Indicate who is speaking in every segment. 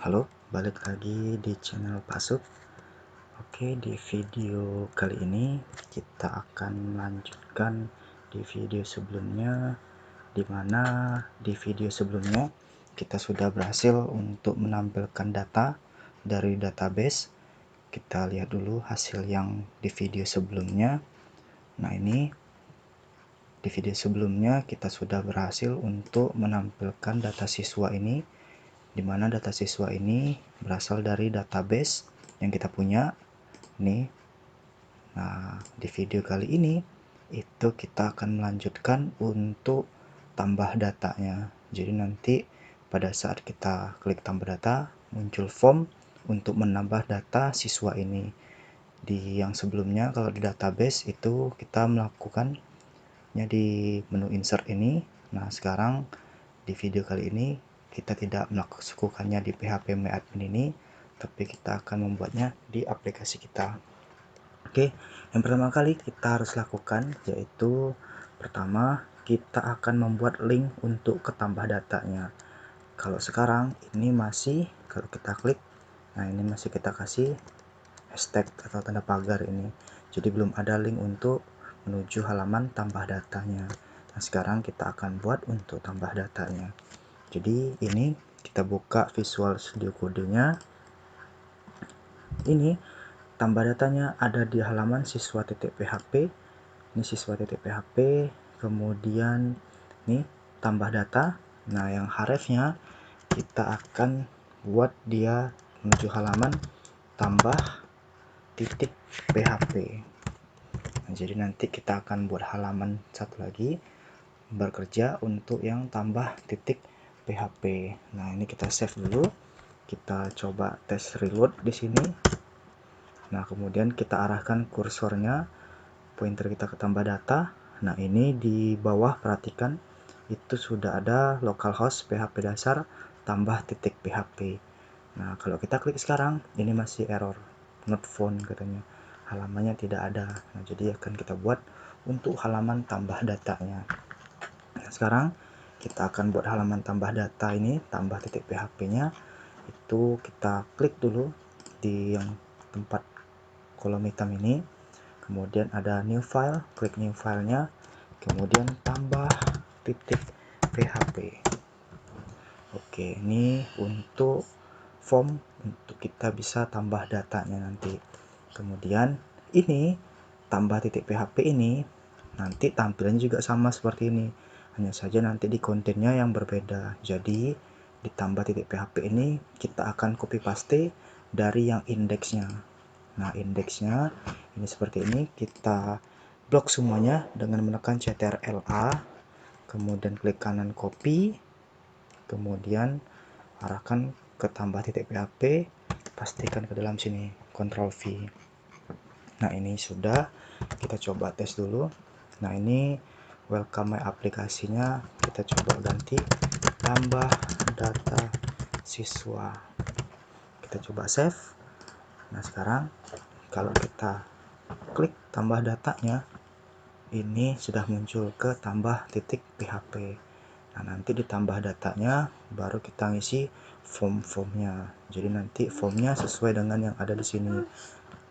Speaker 1: Halo, balik lagi di channel Pasuk. Oke, di video kali ini kita akan melanjutkan di video sebelumnya, dimana di video sebelumnya kita sudah berhasil untuk menampilkan data dari database. Kita lihat dulu hasil yang di video sebelumnya. Nah, ini di video sebelumnya kita sudah berhasil untuk menampilkan data siswa ini, di mana data siswa ini berasal dari database yang kita punya nih. Nah, di video kali ini itu kita akan melanjutkan untuk tambah datanya. Jadi nanti pada saat kita klik tambah data, muncul form untuk menambah data siswa ini. Di yang sebelumnya kalau di database itu kita melakukannya di menu insert ini. Nah, sekarang di video kali ini kita tidak melakukannya di PHP MyAdmin ini, tapi kita akan membuatnya di aplikasi kita. Oke, yang pertama kali kita harus lakukan yaitu pertama kita akan membuat link untuk ketambah datanya. Kalau sekarang ini masih, kalau kita klik, nah ini masih kita kasih hashtag atau tanda pagar ini, jadi belum ada link untuk menuju halaman tambah datanya. Nah, sekarang kita akan buat untuk tambah datanya. Jadi ini kita buka Visual Studio Code-nya. Ini tambah datanya ada di halaman siswa.php. Ini siswa.php, kemudian nih tambah data. Nah, yang hrefnya kita akan buat dia menuju halaman tambah titik php. Nah, jadi nanti kita akan buat halaman satu lagi bekerja untuk yang tambah titik php. Nah, ini kita save dulu. Kita coba tes reload di sini. Nah, kemudian kita arahkan kursornya, pointer kita ke tambah data. Nah, ini di bawah perhatikan itu sudah ada localhost php dasar tambah titik php. Nah, kalau kita klik sekarang ini masih error, not found katanya, halamannya tidak ada. Nah, jadi akan kita buat untuk halaman tambah datanya. Nah, sekarang kita akan buat halaman tambah data ini, tambah titik php nya itu kita klik dulu di yang tempat kolom hitam ini, kemudian ada new file, klik new filenya, kemudian tambah titik php. Oke, ini untuk form untuk kita bisa tambah datanya nanti. Kemudian ini tambah titik php ini nanti tampilannya juga sama seperti ini, hanya saja nanti di kontennya yang berbeda. Jadi ditambah titik php ini kita akan copy paste dari yang indeksnya. Nah, indeksnya ini seperti ini, kita blok semuanya dengan menekan CTRL-A, kemudian klik kanan copy, kemudian arahkan ke tambah titik php, pastikan ke dalam sini, Ctrl V. Nah, ini sudah, kita coba tes dulu. Nah, ini welcome my aplikasinya, kita coba ganti tambah data siswa, kita coba save. Nah, sekarang kalau kita klik tambah datanya, ini sudah muncul ke tambah titik php. Nah, nanti ditambah datanya baru kita ngisi form-formnya. Jadi nanti formnya sesuai dengan yang ada di sini,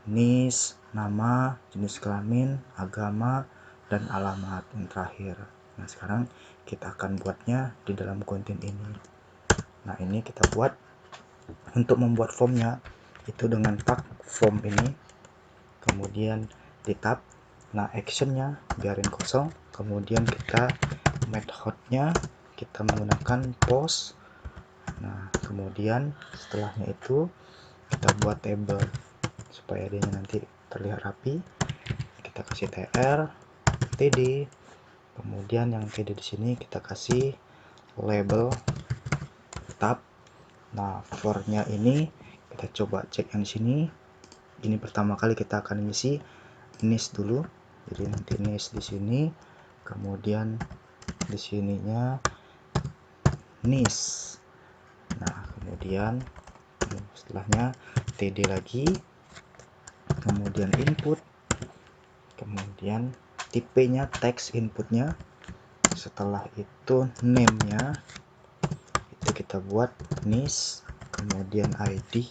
Speaker 1: NIS, nama, jenis kelamin, agama, dan alamat yang terakhir. Nah, sekarang kita akan buatnya di dalam konten ini. Nah, ini kita buat untuk membuat formnya itu dengan tag form ini, kemudian di tab. Nah, actionnya biarin kosong, kemudian kita methodnya kita menggunakan post. Nah, kemudian setelahnya itu kita buat table supaya dia nanti terlihat rapi. Kita kasih tr td, kemudian yang td di sini kita kasih label tab. Nah, for-nya ini kita coba cek yang di sini. Ini pertama kali kita akan isi NIS dulu. Jadi nanti NIS di sini, kemudian di sininya NIS. Nah, kemudian setelahnya td lagi, kemudian input, kemudian tipenya teks inputnya. Setelah itu name-nya itu kita buat NIS, kemudian ID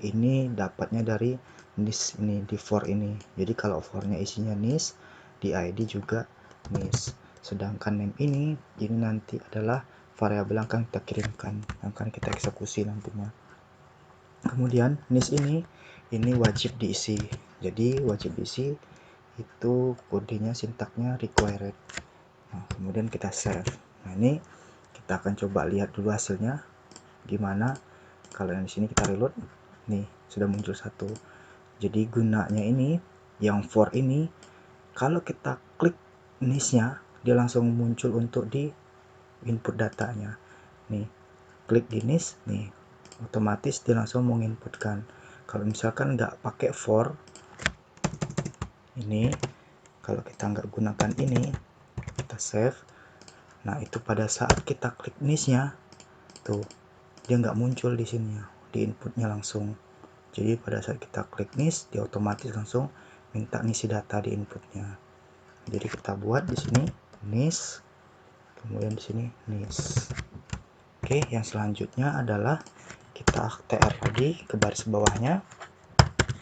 Speaker 1: ini dapatnya dari NIS ini, di for ini. Jadi kalau fornya isinya NIS, di ID juga NIS. Sedangkan name ini nanti adalah variabel yang akan kita kirimkan, yang akan kita eksekusi nantinya. Kemudian NIS ini wajib diisi. Jadi wajib diisi itu kodenya, sintaknya required. Nah, kemudian kita save. Nah, ini kita akan coba lihat dulu hasilnya gimana. Kalau yang di sini kita reload, nih sudah muncul satu. Jadi gunanya ini, yang for ini, kalau kita klik NIS-nya, dia langsung muncul untuk di input datanya. Nih, klik di NIS, nih otomatis dia langsung menginputkan. Kalau misalkan nggak pakai for ini, kalau kita nggak gunakan ini, kita save. Nah, itu pada saat kita klik NIS-nya, tuh dia nggak muncul di sini, di inputnya langsung. Jadi pada saat kita klik NIS, dia otomatis langsung minta ngisi data di inputnya. Jadi kita buat di sini NIS, kemudian di sini NIS. Oke, yang selanjutnya adalah kita tr lagi ke baris bawahnya.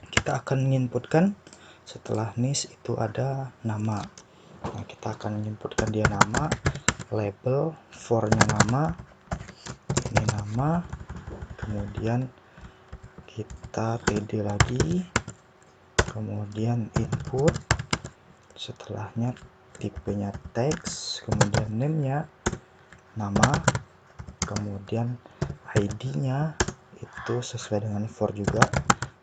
Speaker 1: Kita akan menginputkan setelah NIS itu ada nama. Nah, kita akan menginputkan dia nama, label, for-nya nama, ini nama, kemudian kita td lagi, kemudian input, setelahnya tipenya teks, kemudian name-nya nama, kemudian ID-nya itu sesuai dengan for juga,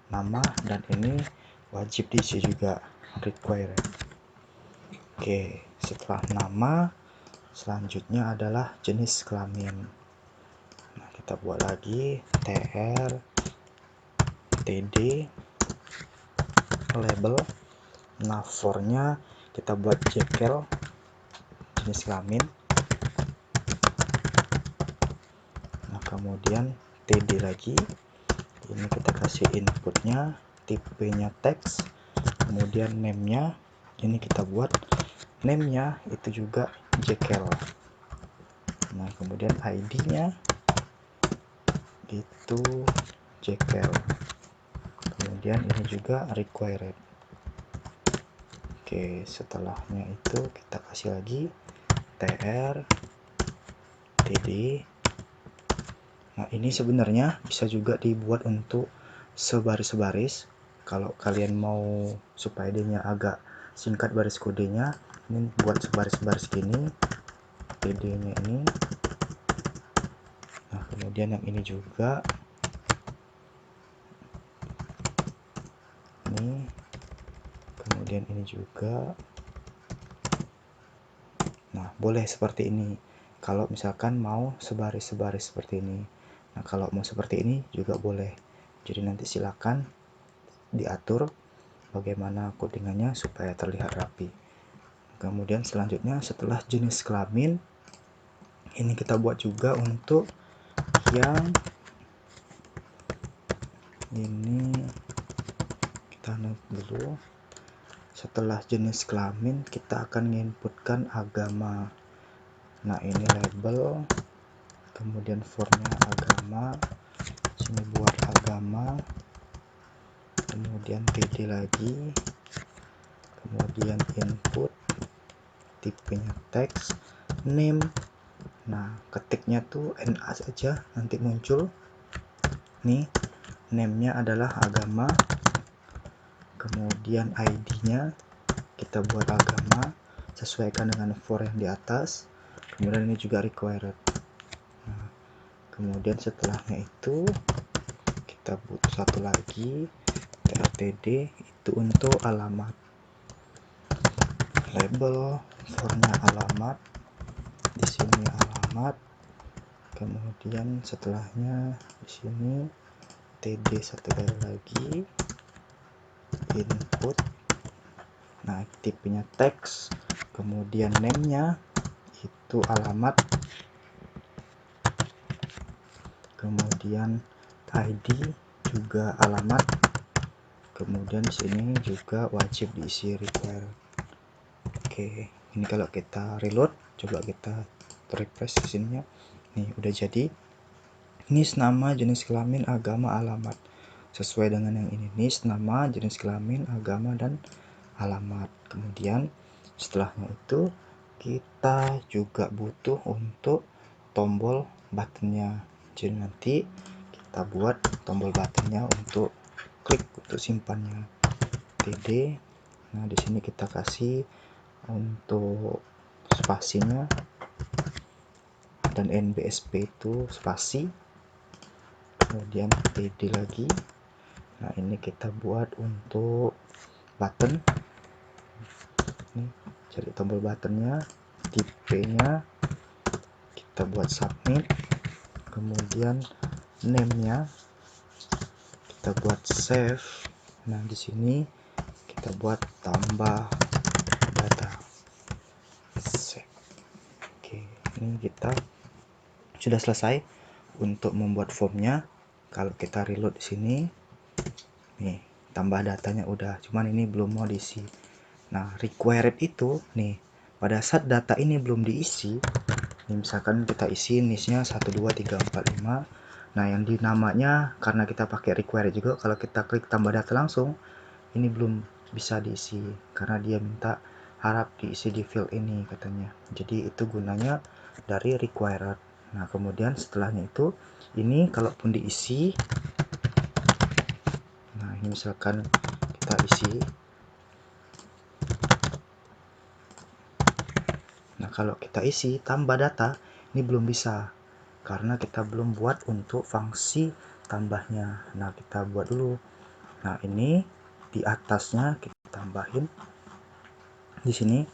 Speaker 1: nama, dan ini wajib diisi juga, required. Oke, setelah nama, selanjutnya adalah jenis kelamin. Nah, kita buat lagi tr td label. Nah, for-nya kita buat jekyll, jenis kelamin. Nah, kemudian td lagi, ini kita kasih inputnya, tipenya teks, kemudian name-nya ini kita buat name-nya itu juga jekyll. Nah, kemudian ID-nya itu jekyll, kemudian ini juga required. Oke, setelahnya itu kita kasih lagi tr td. Nah, ini sebenarnya bisa juga dibuat untuk sebaris-baris. Kalau kalian mau supaya dia agak singkat baris kodenya, ini buat sebaris-baris gini, td-nya ini. Nah, kemudian yang ini juga, ini, kemudian ini juga. Nah, boleh seperti ini kalau misalkan mau sebaris-sebaris seperti ini. Nah, kalau mau seperti ini juga boleh. Jadi nanti silakan diatur bagaimana codingannya supaya terlihat rapi. Kemudian selanjutnya setelah jenis kelamin, ini kita buat juga untuk yang ini, kita note dulu. Setelah jenis kelamin, kita akan menginputkan agama. Nah, ini label, kemudian formnya agama, sini buat agama, kemudian td lagi, kemudian input, tipenya teks, name. Nah, ketiknya tuh na saja, nanti muncul nih, name-nya adalah agama, kemudian ID-nya kita buat agama, sesuaikan dengan for yang di atas, kemudian ini juga required. Nah, kemudian setelahnya itu kita butuh satu lagi, trtd, itu untuk alamat, label, for-nya alamat, di sini alamat, kemudian setelahnya di sini td satu kali lagi, input. Nah, tipenya teks, kemudian name-nya itu alamat, kemudian ID juga alamat, kemudian sini juga wajib diisi required. Oke, ini kalau kita reload, coba kita refresh di sininya. Nih udah jadi. NIS nama, jenis kelamin, agama, alamat. Sesuai dengan yang ini, NIS nama, jenis kelamin, agama, dan alamat. Kemudian setelahnya itu kita juga butuh untuk tombol buttonnya. Jadi nanti kita buat tombol buttonnya untuk klik untuk simpannya. TD. Nah di sini kita kasih untuk spasinya, dan NBSP itu spasi, kemudian TD lagi. Nah ini kita buat untuk button ini, jadi tombol buttonnya, tipenya kita buat submit, kemudian name-nya kita buat save. Nah di sini kita buat tambah data save. Oke, ini kita sudah selesai untuk membuat formnya. Kalau kita reload di sini, nih tambah datanya udah, cuman ini belum mau diisi. Nah required itu nih, pada saat data ini belum diisi, ini misalkan kita isi NIS-nya 1 2 3 4 5. Nah yang di namanya karena kita pakai required juga, kalau kita klik tambah data langsung ini belum bisa diisi karena dia minta harap diisi di field ini katanya. Jadi itu gunanya dari required. Nah kemudian setelahnya itu ini kalaupun diisi, nah ini misalkan kita isi, nah kalau kita isi tambah data ini belum bisa karena kita belum buat untuk fungsi tambahnya. Nah kita buat dulu. Nah ini di atasnya kita tambahin, di sini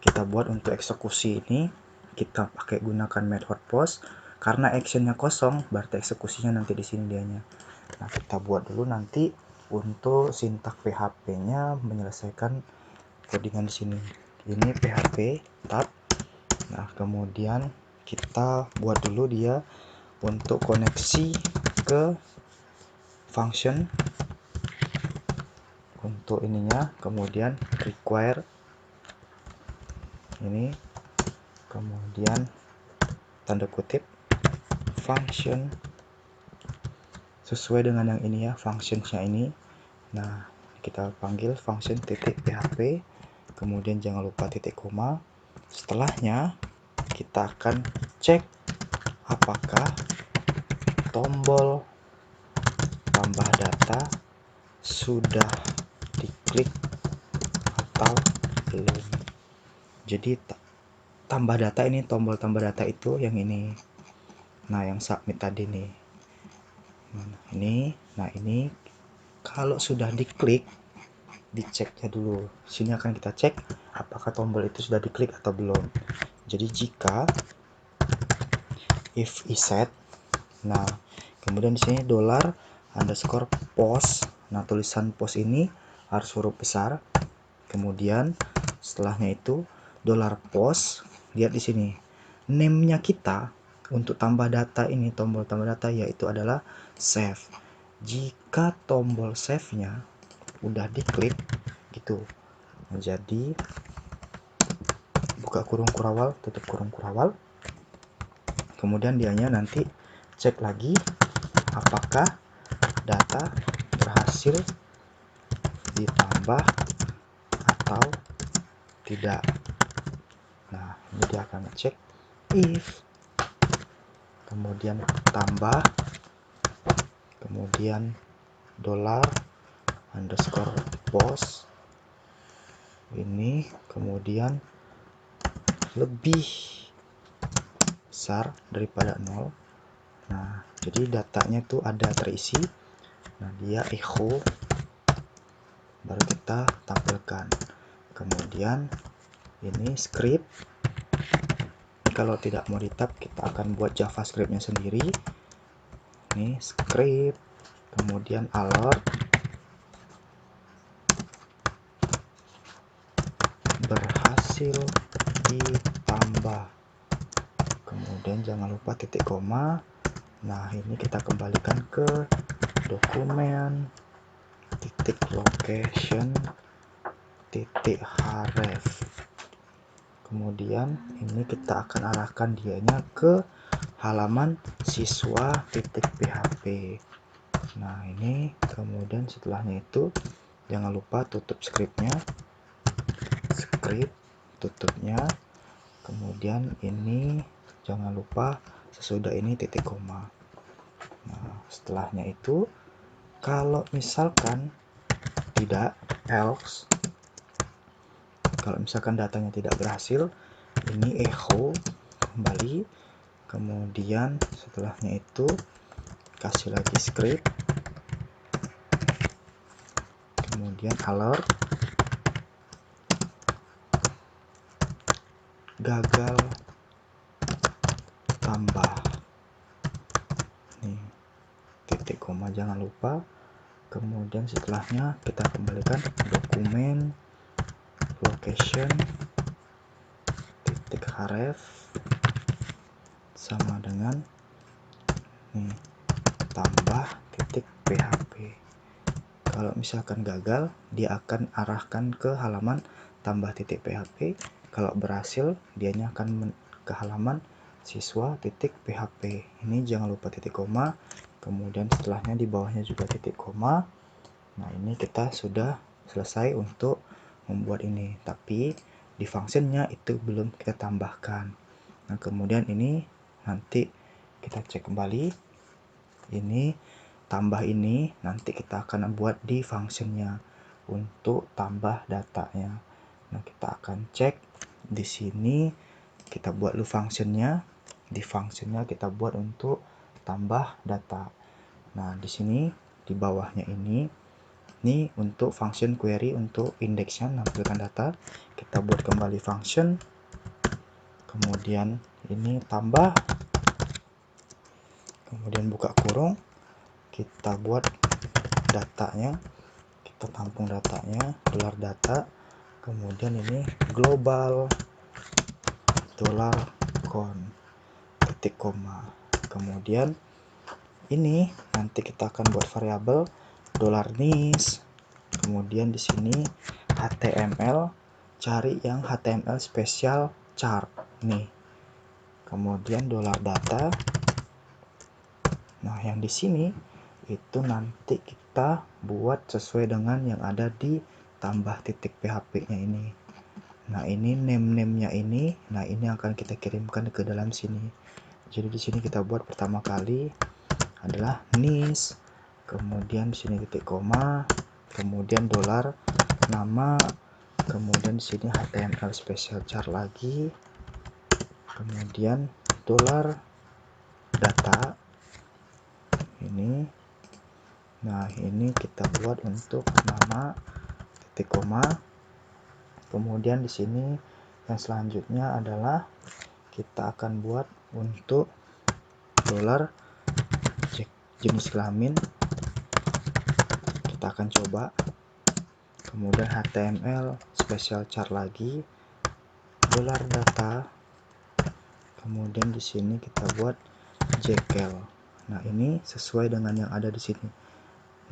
Speaker 1: kita buat untuk eksekusi ini kita pakai gunakan method post karena actionnya kosong, berarti eksekusinya nanti di sini dianya. Nah kita buat dulu nanti untuk sintak PHP-nya menyelesaikan codingan di sini. Ini PHP tab. Nah kemudian kita buat dulu dia untuk koneksi ke function untuk ininya, kemudian require ini, kemudian tanda kutip function sesuai dengan yang ini ya, functionsnya ini. Nah kita panggil function titik php, kemudian jangan lupa titik koma. Setelahnya kita akan cek apakah tombol tambah data sudah diklik atau belum. Jadi tambah data ini, tombol tambah data itu yang ini. Nah yang submit tadi nih, nah ini kalau sudah diklik, diceknya dulu. Sini akan kita cek apakah tombol itu sudah diklik atau belum. Jadi jika if iset, nah kemudian di sini $_post. Nah tulisan post ini harus huruf besar. Kemudian setelahnya itu $post. Lihat di sini name-nya kita untuk tambah data ini, tombol tambah data yaitu adalah save. Jika tombol save-nya udah diklik gitu, jadi buka kurung kurawal, tutup kurung kurawal, kemudian dianya nanti cek lagi apakah data berhasil ditambah atau tidak. Nah ini dia akan ngecek if, kemudian tambah, kemudian $_post ini, kemudian lebih besar daripada 0. Nah jadi datanya tuh ada terisi. Nah dia echo, baru kita tampilkan. Kemudian ini script, kalau tidak mau ditab kita akan buat javascriptnya sendiri. Ini script, kemudian alert berhasil ditambah, kemudian jangan lupa titik koma. Nah ini kita kembalikan ke dokumen titik location titik href, kemudian ini kita akan arahkan dianya ke halaman siswa.php. Nah ini kemudian setelahnya itu jangan lupa tutup scriptnya, script tutupnya, kemudian ini jangan lupa sesudah ini titik koma. Nah setelahnya itu kalau misalkan tidak, else, kalau misalkan datanya tidak berhasil, ini echo kembali, kemudian setelahnya itu kasih lagi script, kemudian alert, gagal tambah, nih titik koma jangan lupa, kemudian setelahnya kita kembalikan dokumen location titik href sama dengan nih tambah titik php. Kalau misalkan gagal, dia akan arahkan ke halaman tambah titik php. Kalau berhasil, dianya akan ke halaman siswa titik php. Ini jangan lupa titik koma, kemudian setelahnya di bawahnya juga titik koma. Nah ini kita sudah selesai untuk membuat ini, tapi di functionnya itu belum kita tambahkan. Nah kemudian ini nanti kita cek kembali, ini tambah ini nanti kita akan buat di functionnya untuk tambah datanya. Nah kita akan cek di sini, kita buat dulu functionnya, di functionnya kita buat untuk tambah data. Nah di sini di bawahnya ini untuk function query untuk indeksnya menampilkan data, kita buat kembali function, kemudian ini tambah, kemudian buka kurung, kita buat datanya, kita tampung datanya, dolar data, kemudian ini global dolar count titik koma, kemudian ini nanti kita akan buat variabel dolar nis, kemudian di sini HTML, cari yang HTML spesial chart nih, kemudian dolar data. Nah yang di sini itu nanti kita buat sesuai dengan yang ada di tambah titik php nya ini. Nah ini name-nya ini, nah ini akan kita kirimkan ke dalam sini. Jadi di sini kita buat pertama kali adalah nis, kemudian di sini titik koma, kemudian dolar nama, kemudian di sini HTML special char lagi, kemudian dolar data ini. Nah ini kita buat untuk nama titik koma, kemudian di sini yang selanjutnya adalah kita akan buat untuk dolar jenis kelamin, kita akan coba, kemudian HTML special char lagi, dolar data, kemudian di sini kita buat jekyll. Nah ini sesuai dengan yang ada di sini.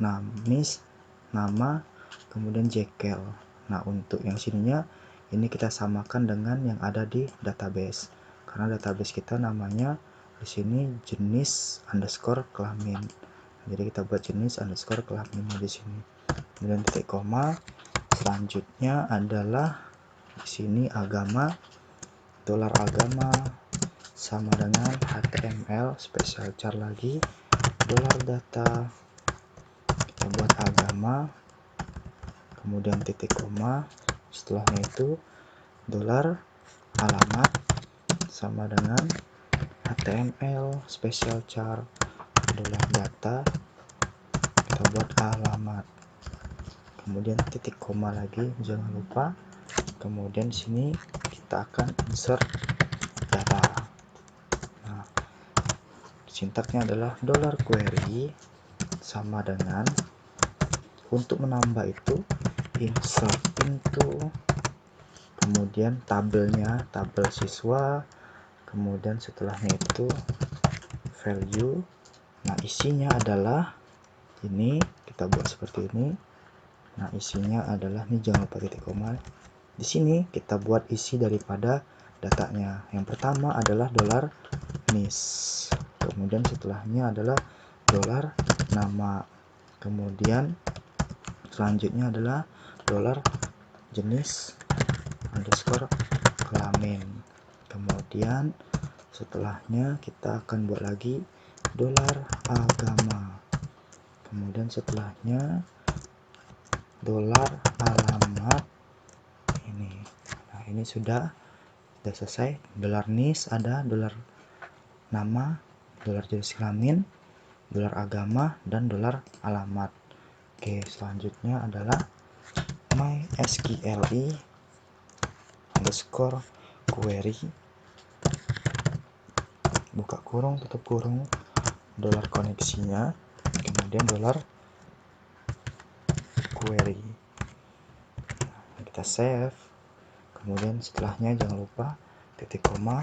Speaker 1: Nah nis nama, kemudian jekyll. Nah untuk yang sininya ini kita samakan dengan yang ada di database, karena database kita namanya di sini jenis underscore kelamin. Jadi kita buat jenis underscore kelaminnya di sini. Kemudian titik koma. Selanjutnya adalah di sini agama, dolar agama sama dengan HTML special char lagi, dolar data, kita buat agama, kemudian titik koma, setelahnya itu dolar alamat sama dengan HTML special char, dolar data, kita buat alamat, kemudian titik koma lagi jangan lupa, kemudian sini kita akan insert data. Nah sintaknya adalah dollar query sama dengan, untuk menambah itu insert into, kemudian tabelnya tabel siswa, kemudian setelahnya itu value. Nah isinya adalah ini, kita buat seperti ini. Nah isinya adalah, ini jangan lupa titik koma, Di sini kita buat isi daripada datanya. Yang pertama adalah dolar NIS, kemudian setelahnya adalah dolar nama, kemudian selanjutnya adalah dolar jenis underscore kelamin, kemudian setelahnya kita akan buat lagi dolar agama, kemudian setelahnya dolar alamat ini. Nah, ini sudah selesai. Dolar NIS ada, dolar nama, dolar jenis kelamin, dolar agama, dan dolar alamat. Oke, selanjutnya adalah mysqli underscore query, buka kurung tutup kurung, dolar koneksinya, kemudian dolar query. Kita save, kemudian setelahnya jangan lupa titik koma,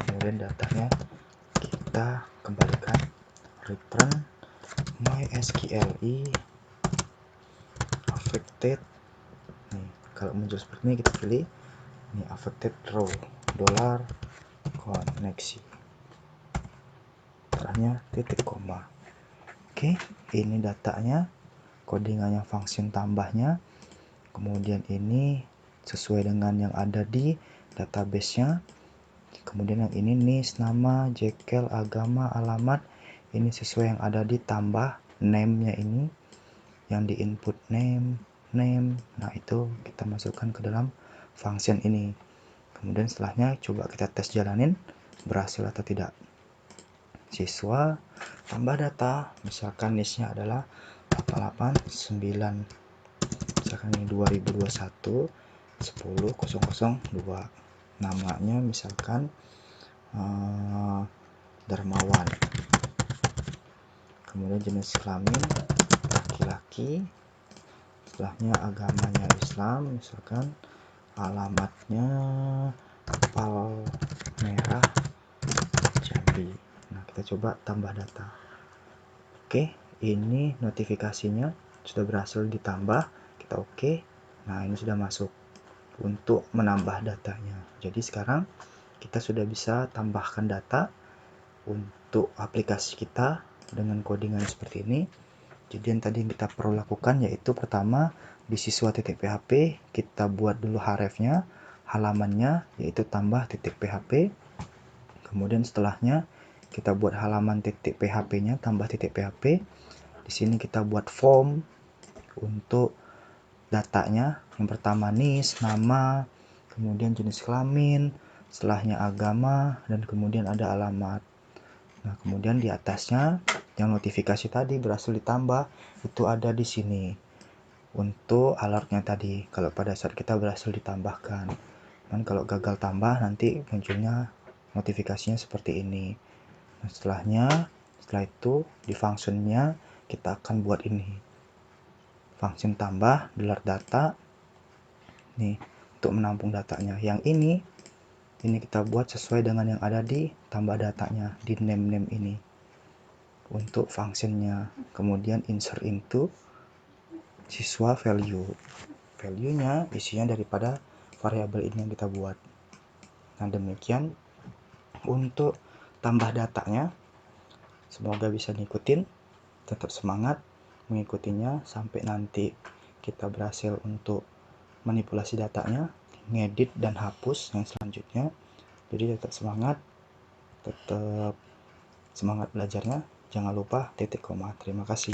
Speaker 1: kemudian datanya kita kembalikan, return mysqli affected. Nih, kalau muncul seperti ini kita pilih ini affected row dolar koneksi, setelahnya titik koma. Oke, ini datanya, codingannya, function tambahnya, kemudian ini sesuai dengan yang ada di database-nya, kemudian yang ini NIS, nama, jekyll, agama, alamat, ini sesuai yang ada di tambah name-nya ini, yang di input name. Nah, itu kita masukkan ke dalam function ini. Kemudian setelahnya coba kita tes jalanin berhasil atau tidak. Siswa tambah data, misalkan NIS-nya adalah 889, misalkan ini 2021 10.002, namanya misalkan Darmawan, kemudian jenis kelamin laki-laki, setelahnya agamanya Islam, misalkan alamatnya Palmerah Jambi. Nah, kita coba tambah data. Oke, ini notifikasinya sudah berhasil ditambah, kita oke. Nah, ini sudah masuk untuk menambah datanya. Jadi sekarang kita sudah bisa tambahkan data untuk aplikasi kita dengan codingan seperti ini. Jadi yang tadi kita perlu lakukan yaitu pertama di siswa.php kita buat dulu href-nya, halamannya yaitu tambah .php. Kemudian setelahnya kita buat halaman .php-nya tambah .php. Di sini kita buat form untuk datanya. Yang pertama NIS, nama, kemudian jenis kelamin, setelahnya agama, dan kemudian ada alamat. Nah, kemudian di atasnya yang notifikasi tadi berhasil ditambah itu ada di sini untuk alertnya tadi kalau pada saat kita berhasil ditambahkan. Dan kalau gagal tambah nanti munculnya notifikasinya seperti ini. Nah, setelah itu di functionnya kita akan buat ini function tambah dolar data nih untuk menampung datanya. Yang ini kita buat sesuai dengan yang ada di tambah datanya di name ini untuk functionnya. Kemudian insert into siswa value-nya isinya daripada variabel ini yang kita buat. Nah, demikian untuk tambah datanya. Semoga bisa ngikutin, tetap semangat mengikutinya sampai nanti kita berhasil untuk manipulasi datanya, ngedit dan hapus yang selanjutnya. Jadi tetap semangat belajarnya. Jangan lupa titik koma. Terima kasih.